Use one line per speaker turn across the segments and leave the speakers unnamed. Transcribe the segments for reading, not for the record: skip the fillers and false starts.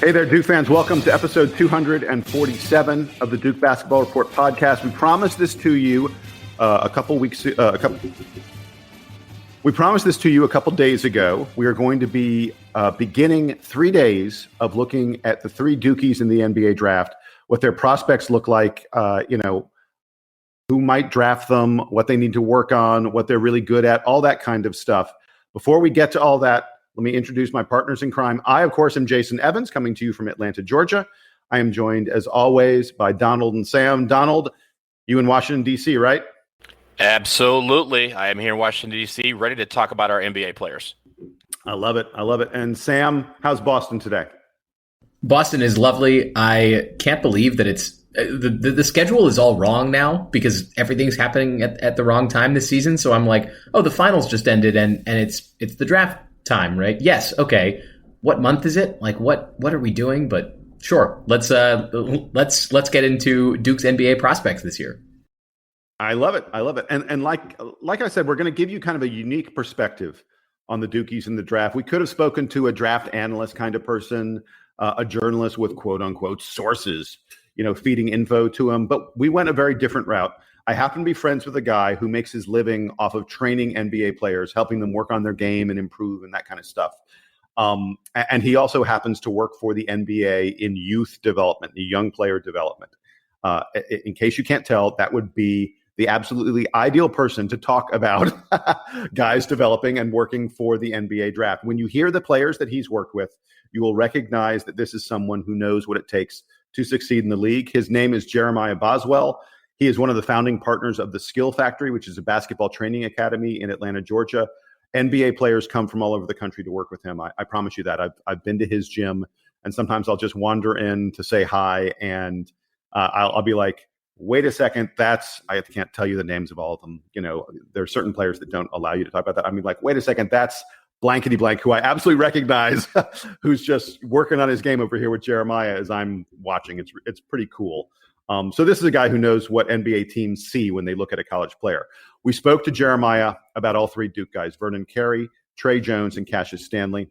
Hey there, Duke fans. Welcome to episode 247 of the Duke Basketball Report podcast. We promised this to you a couple days ago. We are going to be beginning 3 days of looking at the three Dukies in the NBA draft, what their prospects look like, who might draft them, what they need to work on, what they're really good at, all that kind of stuff. Before we get to all that, let me introduce my partners in crime. I, of course, am Jason Evans, coming to you from Atlanta, Georgia. I am joined, as always, by Donald and Sam. Donald, you in Washington, D.C., right?
Absolutely. I am here in Washington, D.C., ready to talk about our NBA players.
I love it. I love it. And Sam, how's Boston today?
Boston is lovely. I can't believe that it's the schedule is all wrong now because everything's happening at the wrong time this season. So I'm like, oh, the finals just ended and it's the draft time, right? Yes. Okay. What month is it? Like, what are we doing? But sure, let's get into Duke's NBA prospects this year.
I love it. I love it. And like I said, we're going to give you kind of a unique perspective on the Dukies in the draft. We could have spoken to a draft analyst kind of person, a journalist with quote unquote sources, feeding info to him. But we went a very different route. I happen to be friends with a guy who makes his living off of training NBA players, helping them work on their game and improve and that kind of stuff. And he also happens to work for the NBA in youth development, the young player development. In case you can't tell, that would be the absolutely ideal person to talk about guys developing and working for the NBA draft. When you hear the players that he's worked with, you will recognize that this is someone who knows what it takes to succeed in the league. His name is Jeremiah Boswell. He is one of the founding partners of the Skill Factory, which is a basketball training academy in Atlanta, Georgia. NBA players come from all over the country to work with him. I promise you that. I've been to his gym, and sometimes I'll just wander in to say hi, and I'll be like, wait a second, I can't tell you the names of all of them. There are certain players that don't allow you to talk about that. I mean, like, wait a second, that's blankety blank, who I absolutely recognize, who's just working on his game over here with Jeremiah as I'm watching. It's pretty cool. So this is a guy who knows what NBA teams see when they look at a college player. We spoke to Jeremiah about all three Duke guys, Vernon Carey, Trey Jones, and Cassius Stanley.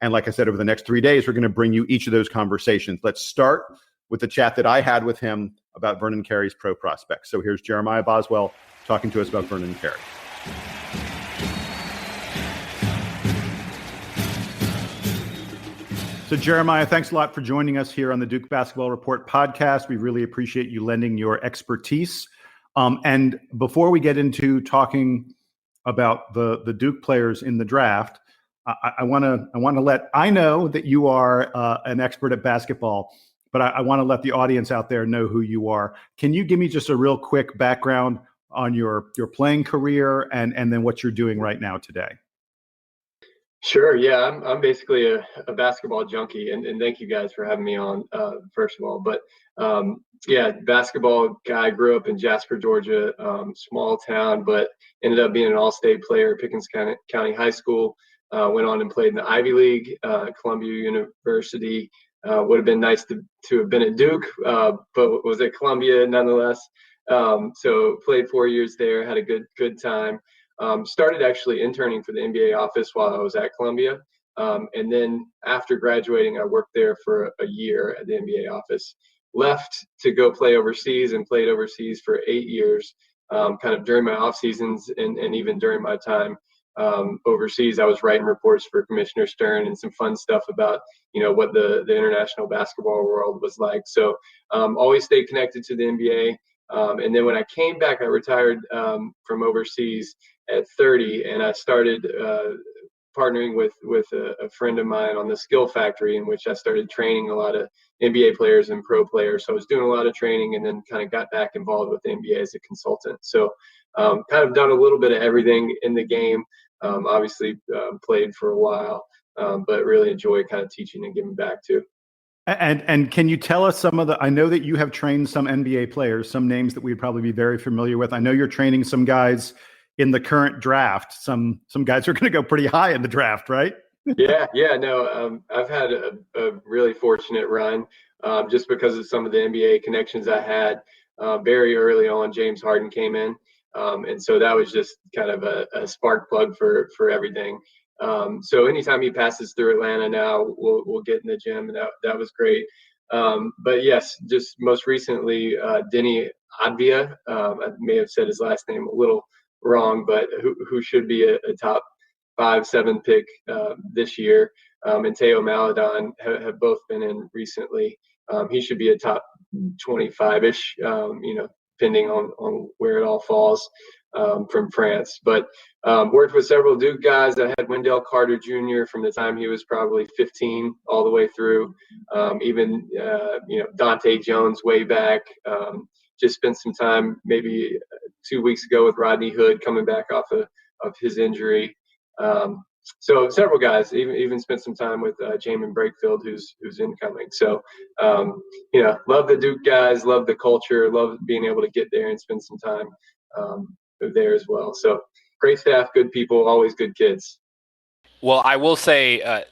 And like I said, over the next 3 days, we're going to bring you each of those conversations. Let's start with the chat that I had with him about Vernon Carey's pro prospects. So here's Jeremiah Boswell talking to us about Vernon Carey. So Jeremiah, thanks a lot for joining us here on the Duke Basketball Report podcast. We really appreciate you lending your expertise. And before we get into talking about the Duke players in the draft, I want to I know that you are an expert at basketball, but I want to let the audience out there know who you are. Can you give me just a real quick background on your playing career and then what you're doing right now today?
Sure. Yeah, I'm basically a basketball junkie, and thank you guys for having me on, first of all. But basketball guy, grew up in Jasper, Georgia, small town, but ended up being an all-state player at Pickens County High School. Went on and played in the Ivy League, Columbia University. Would have been nice to have been at Duke, but was at Columbia nonetheless. So played 4 years there, had a good time. Started actually interning for the NBA office while I was at Columbia. And then after graduating, I worked there for a year at the NBA office. Left to go play overseas and played overseas for 8 years, kind of during my off seasons and even during my time overseas. I was writing reports for Commissioner Stern and some fun stuff about, what the international basketball world was like. So always stayed connected to the NBA. And then when I came back, I retired from overseas at 30, and I started partnering with a friend of mine on the Skill Factory, in which I started training a lot of NBA players and pro players. So I was doing a lot of training, and then kind of got back involved with the NBA as a consultant. So kind of done a little bit of everything in the game. Obviously played for a while, but really enjoy kind of teaching and giving back too.
And can you tell us I know that you have trained some NBA players, some names that we'd probably be very familiar with. I know you're training some guys in the current draft. Some guys are going to go pretty high in the draft, right?
No, I've had a really fortunate run just because of some of the NBA connections I had. Very early on, James Harden came in. And so that was just kind of a spark plug for everything. So anytime he passes through Atlanta now, we'll get in the gym, and that was great. But yes, just most recently, Denny Advia, I may have said his last name a little wrong, but who should be a top 5-7 pick this year, and Teo Maladon have both been in recently. He should be a top 25-ish, depending on where it all falls, from France. But worked with several Duke guys. I had Wendell Carter Jr. from the time he was probably 15 all the way through. Even Dante Jones way back. Just spent some time maybe 2 weeks ago with Rodney Hood coming back off of his injury. So several guys, even spent some time with Jamin Brakefield, who's incoming. So love the Duke guys, love the culture, love being able to get there and spend some time there as well. So great staff, good people, always good kids.
Well, I will say,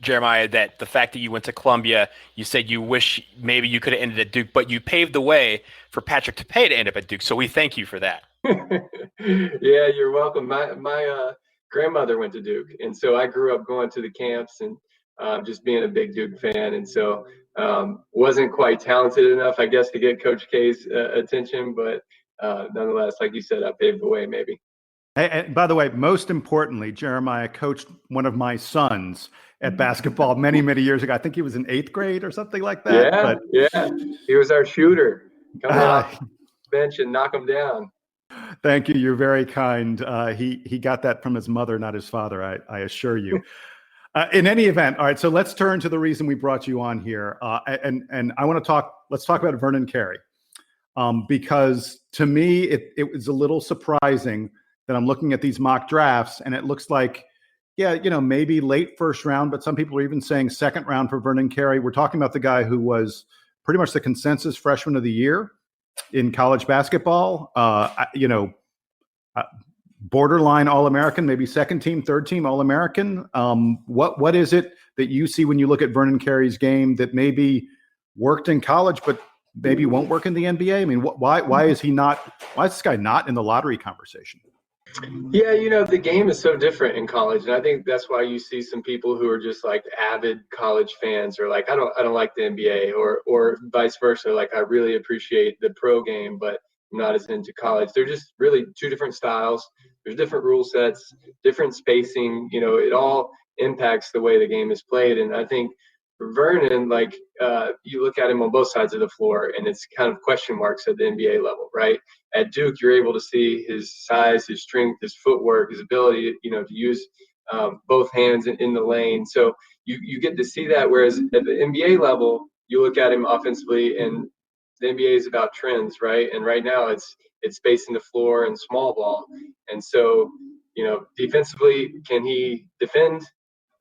Jeremiah, that the fact that you went to Columbia, you said you wish maybe you could have ended at Duke, but you paved the way for Patrick Tapay to end up at Duke. So we thank you for that.
Yeah, you're welcome. My grandmother went to Duke, and so I grew up going to the camps and just being a big Duke fan. And so wasn't quite talented enough, I guess, to get Coach K's attention, but nonetheless, like you said, I paved the way maybe.
And by the way, most importantly, Jeremiah coached one of my sons at basketball many, many years ago. I think he was in 8th grade or something like that.
Yeah. He was our shooter. Come off the bench and knock him down.
Thank you. You're very kind. He got that from his mother, not his father, I assure you. In any event, all right, so let's turn to the reason we brought you on here. And I want to let's talk about Vernon Carey. Because to me, it was a little surprising that I'm looking at these mock drafts and it looks like, maybe late first round, but some people are even saying second round for Vernon Carey. We're talking about the guy who was pretty much the consensus freshman of the year in college basketball, borderline All-American, maybe second team, third team All-American. What is it that you see when you look at Vernon Carey's game that maybe worked in college, but maybe won't work in the NBA? I mean, why is this guy not in the lottery conversation?
Yeah, the game is so different in college, and I think that's why you see some people who are just like avid college fans, or like I don't like the NBA, or vice versa. Like I really appreciate the pro game, but I'm not as into college. They're just really two different styles. There's different rule sets, different spacing. It all impacts the way the game is played, and I think Vernon, you look at him on both sides of the floor, and it's kind of question marks at the NBA level, right? At Duke, you're able to see his size, his strength, his footwork, his ability, to use both hands in the lane. So you get to see that. Whereas at the NBA level, you look at him offensively, and the NBA is about trends, right? And right now, it's spacing the floor and small ball. And so, defensively, can he defend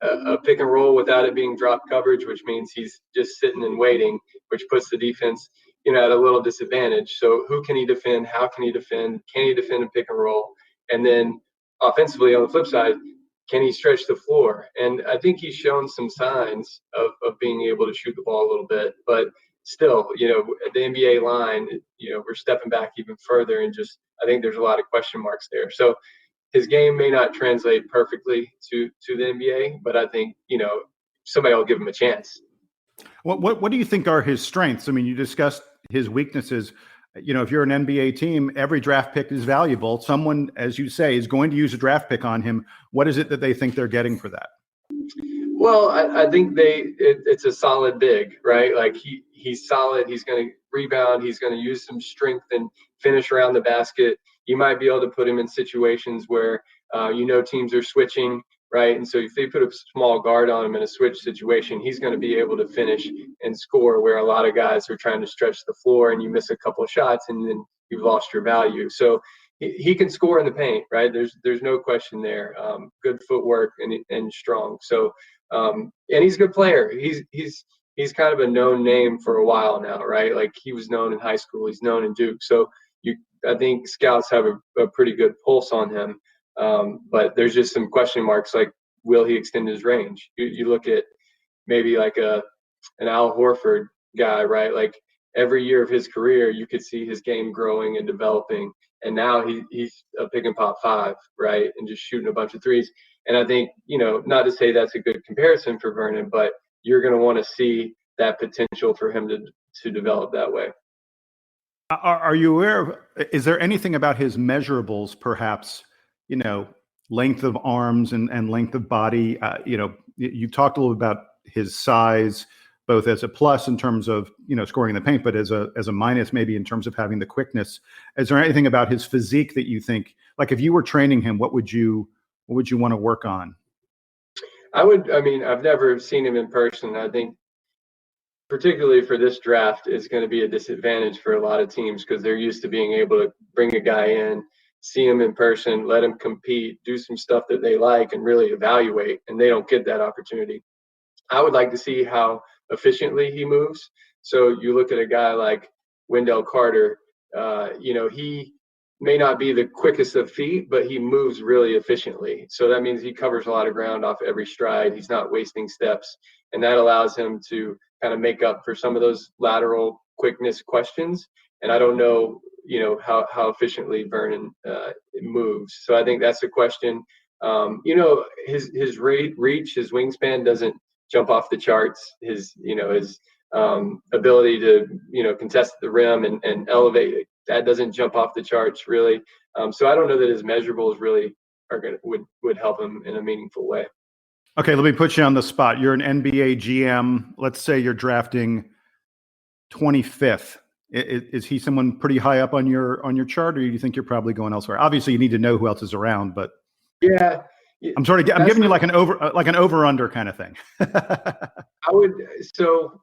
a pick and roll without it being drop coverage, which means he's just sitting and waiting, which puts the defense, at a little disadvantage. So who can he defend? How can he defend? Can he defend a pick and roll? And then offensively, on the flip side, can he stretch the floor? And I think he's shown some signs of being able to shoot the ball a little bit, but still, at the NBA line, we're stepping back even further, and just I think there's a lot of question marks there. So his game may not translate perfectly to the NBA, but I think, somebody will give him a chance.
What do you think are his strengths? I mean, you discussed his weaknesses. If you're an NBA team, every draft pick is valuable. Someone, as you say, is going to use a draft pick on him. What is it that they think they're getting for that?
Well, I think it's a solid big, right? Like he's solid. He's going to rebound. He's going to use some strength and finish around the basket. You might be able to put him in situations where, teams are switching, right? And so if they put a small guard on him in a switch situation, he's going to be able to finish and score, where a lot of guys are trying to stretch the floor and you miss a couple of shots and then you've lost your value. So he can score in the paint, right? There's no question there. Good footwork and strong. So, and he's a good player. He's kind of a known name for a while now, right? Like he was known in high school. He's known in Duke. So I think scouts have a pretty good pulse on him. But there's just some question marks, like, will he extend his range? You look at maybe like an Al Horford guy, right? Like every year of his career, you could see his game growing and developing. And now he's a pick and pop 5, right? And just shooting a bunch of threes. And I think, not to say that's a good comparison for Vernon, but you're going to want to see that potential for him to develop that way.
Are you aware of, is there anything about his measurables, perhaps, length of arms and length of body? You talked a little about his size, both as a plus in terms of, scoring in the paint, but as a minus, maybe in terms of having the quickness. Is there anything about his physique that you think, like if you were training him, what would you want to work on?
I've never seen him in person. I think particularly for this draft is going to be a disadvantage for a lot of teams because they're used to being able to bring a guy in, see him in person, let him compete, do some stuff that they like and really evaluate, and they don't get that opportunity. I would like to see how efficiently he moves. So you look at a guy like Wendell Carter, he may not be the quickest of feet, but he moves really efficiently. So that means he covers a lot of ground off every stride. He's not wasting steps, and that allows him to kind of make up for some of those lateral quickness questions. And I don't know, how efficiently Vernon moves. So I think that's a question. His reach, his wingspan doesn't jump off the charts. His ability to, contest the rim and elevate, that doesn't jump off the charts really. So I don't know that his measurables really would help him in a meaningful way.
Okay, let me put you on the spot. You're an NBA GM. Let's say you're drafting 25th. Is he someone pretty high up on your chart, or do you think you're probably going elsewhere? Obviously, you need to know who else is around, but
yeah,
I'm giving you like an over under kind of thing.
So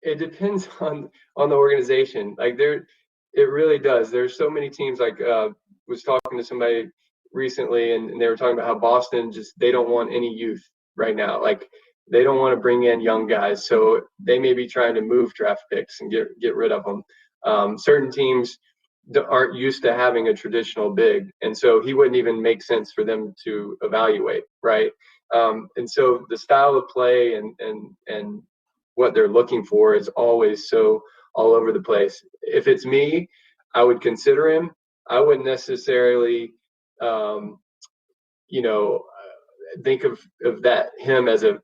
it depends on the organization. Like it really does. There's so many teams. Like was talking to somebody recently, and they were talking about how Boston they don't want any youth right now. Like they don't want to bring in young guys, so they may be trying to move draft picks and get rid of them. Certain teams aren't used to having a traditional big, and so he wouldn't even make sense for them to evaluate, right? And so the style of play and what they're looking for is always so all over the place. If it's me, I would consider him. I wouldn't necessarily think of him as a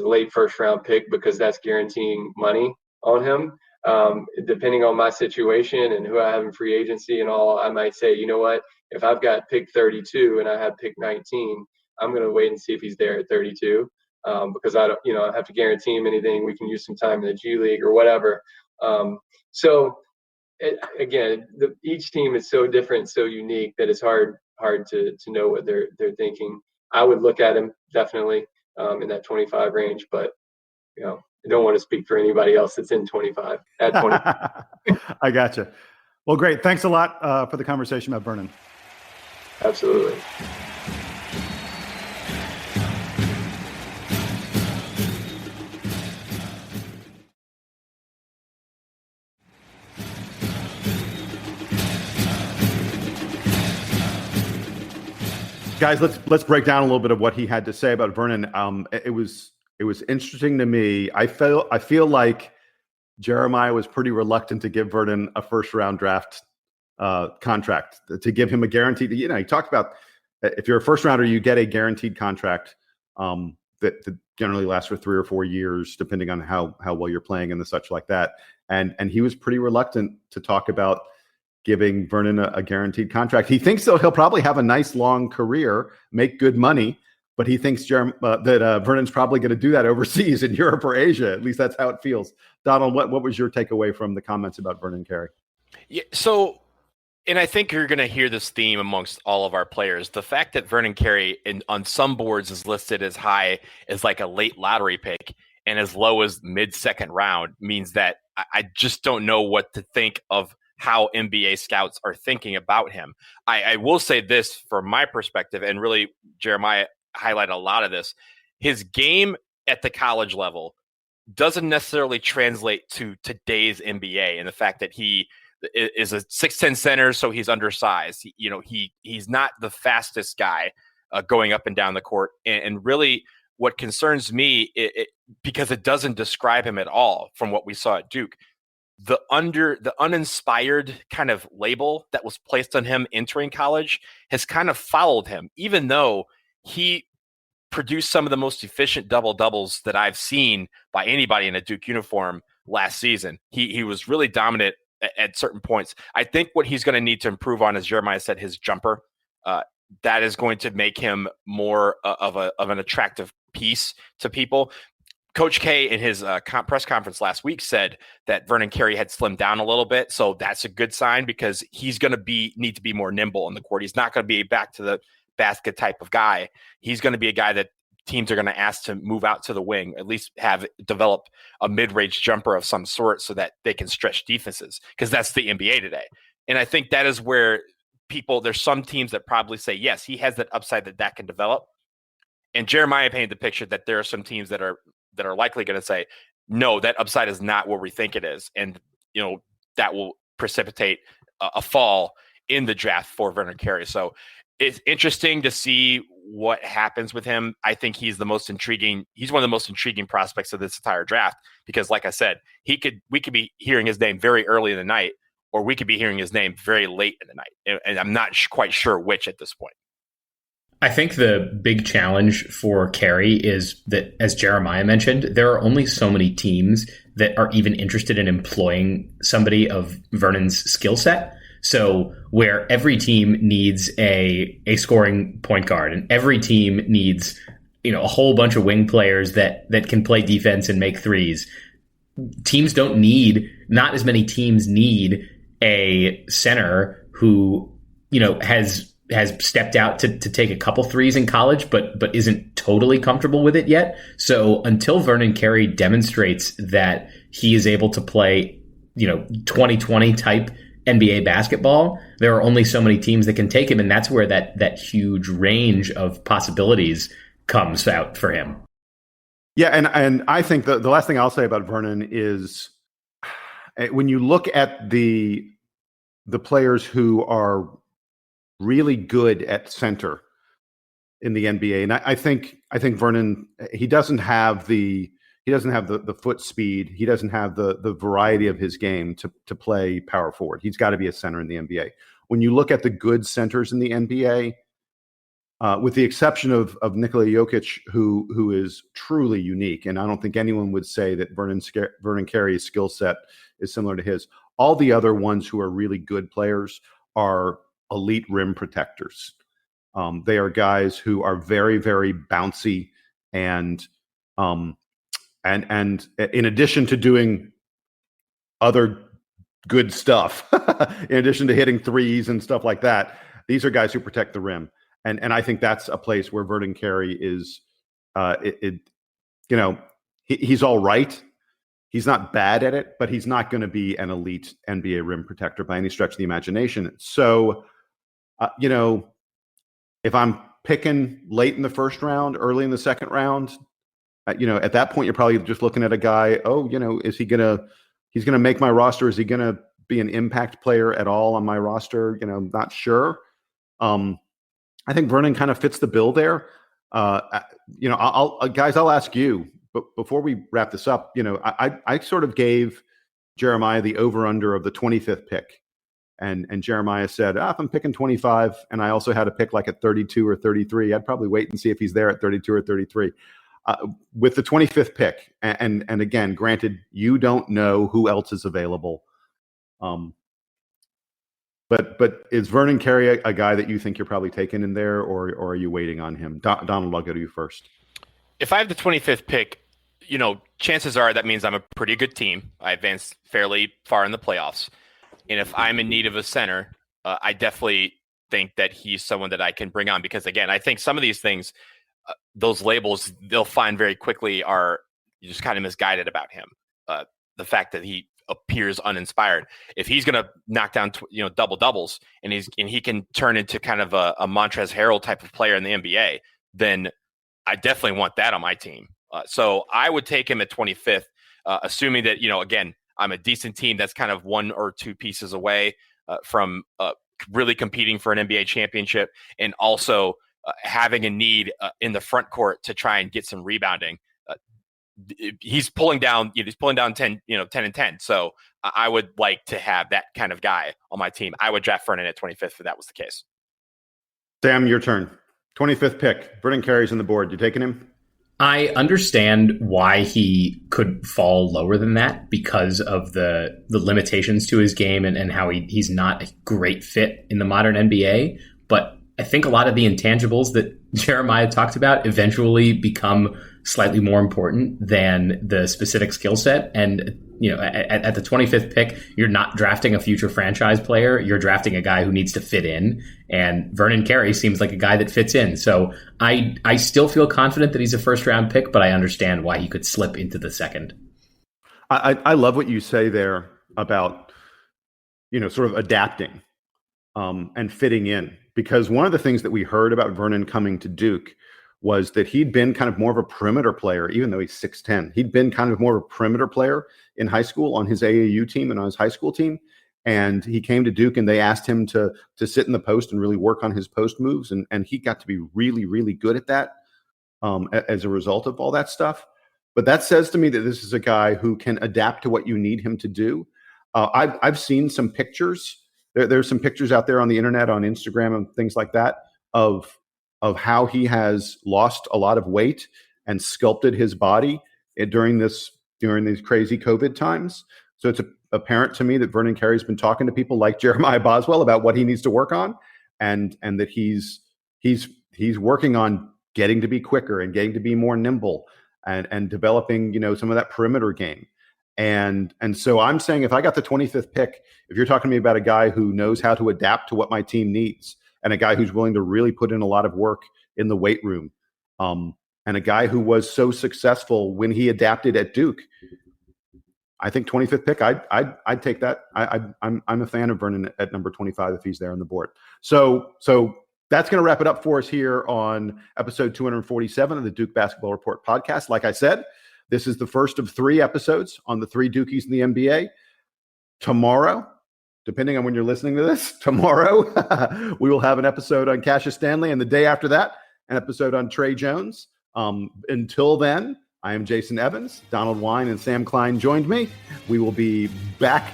late first round pick because that's guaranteeing money on him. Depending on my situation and who I have in free agency and all, I might say, you know what, if I've got pick 32 and I have pick 19, I'm going to wait and see if he's there at 32 because I don't have to guarantee him anything. We can use some time in the G League or whatever. Each team is so different, so unique that it's hard to know what they're thinking. I would look at him definitely in that 25 range, but I don't want to speak for anybody else that's in 25 at 20.
I gotcha. Well, great. Thanks a lot for the conversation about Vernon.
Absolutely.
Guys, let's break down a little bit of what he had to say about Vernon. It was interesting to me. I feel like Jeremiah was pretty reluctant to give Vernon a first round draft contract, to give him a guaranteed. He talked about if you're a first rounder, you get a guaranteed contract that generally lasts for 3 or 4 years, depending on how well you're playing and the such like that. And he was pretty reluctant to talk about giving Vernon a guaranteed contract. He thinks he'll probably have a nice long career, make good money, but he thinks that Vernon's probably going to do that overseas in Europe or Asia. At least that's how it feels. Donald, what was your takeaway from the comments about Vernon Carey?
Yeah, so, and I think you're going to hear this theme amongst all of our players. The fact that Vernon Carey on some boards is listed as high as like a late lottery pick and as low as mid-second round means that I just don't know what to think of how NBA scouts are thinking about him. I will say this from my perspective, and really Jeremiah highlighted a lot of this. His game at the college level doesn't necessarily translate to today's NBA, and the fact that he is a 6'10" center, so he's undersized. He's not the fastest guy going up and down the court. And really what concerns me, because it doesn't describe him at all from what we saw at Duke, the uninspired kind of label that was placed on him entering college has kind of followed him, even though he produced some of the most efficient double-doubles that I've seen by anybody in a Duke uniform last season. He was really dominant at certain points. I think what he's going to need to improve on, as Jeremiah said, his jumper. That is going to make him more of an attractive piece to people. Coach K in his press conference last week said that Vernon Carey had slimmed down a little bit. So that's a good sign because he's going to need to be more nimble on the court. He's not going to be back to the basket type of guy. He's going to be a guy that teams are going to ask to move out to the wing, at least develop a mid-range jumper of some sort so that they can stretch defenses, because that's the NBA today. And I think that is where there's some teams that probably say, yes, he has that upside that can develop. And Jeremiah painted the picture that there are some teams that are likely going to say, no, that upside is not what we think it is. And, that will precipitate a fall in the draft for Vernon Carey. So it's interesting to see what happens with him. I think he's the most intriguing. He's one of the most intriguing prospects of this entire draft because, like I said, we could be hearing his name very early in the night, or we could be hearing his name very late in the night. And I'm not quite sure which at this point.
I think the big challenge for Carey is that, as Jeremiah mentioned, there are only so many teams that are even interested in employing somebody of Vernon's skill set. So where every team needs a scoring point guard and every team needs, a whole bunch of wing players that can play defense and make threes. Not as many teams need a center who, has stepped out to take a couple threes in college, but isn't totally comfortable with it yet. So until Vernon Carey demonstrates that he is able to play, 2020 type NBA basketball, there are only so many teams that can take him, and that's where that huge range of possibilities comes out for him.
Yeah, and I think the last thing I'll say about Vernon is when you look at the players who are really good at center in the NBA, and I think Vernon, he doesn't have the foot speed. He doesn't have the variety of his game to play power forward. He's got to be a center in the NBA. When you look at the good centers in the NBA, with the exception of Nikola Jokic, who is truly unique, and I don't think anyone would say that Vernon Carey's skill set is similar to his. All the other ones who are really good players are elite rim protectors. They are guys who are very, very bouncy and in addition to doing other good stuff, in addition to hitting threes and stuff like that, these are guys who protect the rim. And I think that's a place where Vernon Carey is, he's all right. He's not bad at it, but he's not going to be an elite NBA rim protector by any stretch of the imagination. So, if I'm picking late in the first round, early in the second round, at that point, you're probably just looking at a guy, he's going to make my roster? Is he going to be an impact player at all on my roster? Not sure. I think Vernon kind of fits the bill there. I'll ask you, but before we wrap this up, I sort of gave Jeremiah the over-under of the 25th pick. And Jeremiah said, if I'm picking 25, and I also had a pick like at 32 or 33, I'd probably wait and see if he's there at 32 or 33. With the 25th pick, and again, granted, you don't know who else is available. But is Vernon Carey a guy that you think you're probably taking in there, or are you waiting on him? Donald, I'll go to you first.
If I have the 25th pick, chances are that means I'm a pretty good team. I advanced fairly far in the playoffs. And if I'm in need of a center, I definitely think that he's someone that I can bring on because, again, I think some of these things, those labels, they'll find very quickly are just kind of misguided about him. The fact that he appears uninspired. If he's going to knock down, double doubles and he can turn into kind of a Montrezl Harrell type of player in the NBA, then I definitely want that on my team. So I would take him at 25th, assuming that, again, I'm a decent team that's kind of one or two pieces away from really competing for an NBA championship and also having a need in the front court to try and get some rebounding. He's pulling down 10 and 10. So I would like to have that kind of guy on my team. I would draft Vernon at 25th if that was the case.
Sam, your turn. 25th pick. Vernon Carey's on the board. You taking him?
I understand why he could fall lower than that because of the limitations to his game and how he's not a great fit in the modern NBA. But I think a lot of the intangibles that Jeremiah talked about eventually become slightly more important than the specific skill set. And, at the 25th pick, you're not drafting a future franchise player. You're drafting a guy who needs to fit in. And Vernon Carey seems like a guy that fits in. So I still feel confident that he's a first round pick, but I understand why he could slip into the second.
I love what you say there about, sort of adapting and fitting in. Because one of the things that we heard about Vernon coming to Duke was that he'd been kind of more of a perimeter player, even though he's 6'10". He'd been kind of more of a perimeter player in high school on his AAU team and on his high school team. And he came to Duke and they asked him to sit in the post and really work on his post moves. And he got to be really, really good at that as a result of all that stuff. But that says to me that this is a guy who can adapt to what you need him to do. I've seen some pictures. There's some pictures out there on the internet, on Instagram and things like that of how he has lost a lot of weight and sculpted his body during these crazy COVID times. So it's apparent to me that Vernon Carey's been talking to people like Jeremiah Boswell about what he needs to work on, and that he's working on getting to be quicker and getting to be more nimble and developing some of that perimeter game. And so I'm saying if I got the 25th pick, if you're talking to me about a guy who knows how to adapt to what my team needs, and a guy who's willing to really put in a lot of work in the weight room, and a guy who was so successful when he adapted at Duke, I think 25th pick, I'd take that. I'm a fan of Vernon at number 25 if he's there on the board. So that's going to wrap it up for us here on episode 247 of the Duke Basketball Report podcast. Like I said, this is the first of 3 episodes on the 3 Dukies in the NBA. Tomorrow, depending on when you're listening to this, tomorrow we will have an episode on Cassius Stanley, and the day after that, an episode on Trey Jones. Until then, I am Jason Evans. Donald Wine and Sam Klein joined me. We will be back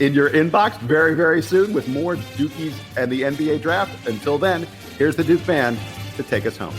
in your inbox very, very soon with more Dukies and the NBA draft. Until then, here's the Duke Band to take us home.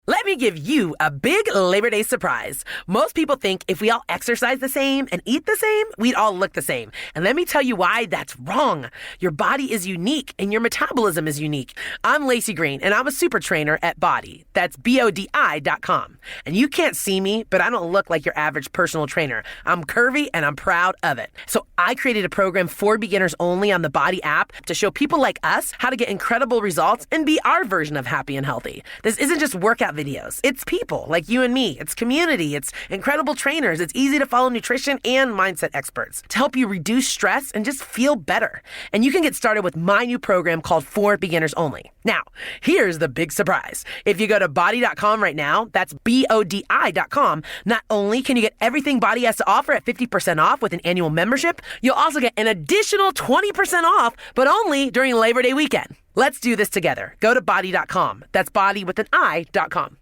Let me give you a big Labor Day surprise. Most people think if we all exercise the same and eat the same, we'd all look the same. And let me tell you why that's wrong. Your body is unique and your metabolism is unique. I'm Lacey Green and I'm a super trainer at Body. That's BODI.com. And you can't see me, but I don't look like your average personal trainer. I'm curvy and I'm proud of it. So I created a program for beginners only on the Body app to show people like us how to get incredible results and be our version of happy and healthy. This isn't just workout videos. It's people like you and me. It's community. It's incredible trainers. It's easy to follow nutrition and mindset experts to help you reduce stress and just feel better. And you can get started with my new program called For Beginners Only. Now, here's the big surprise. If you go to body.com right now, that's BODI.com, not only can you get everything Body has to offer at 50% off with an annual membership, you'll also get an additional 20% off, but only during Labor Day weekend. Let's do this together. Go to body.com. That's body with an I.com.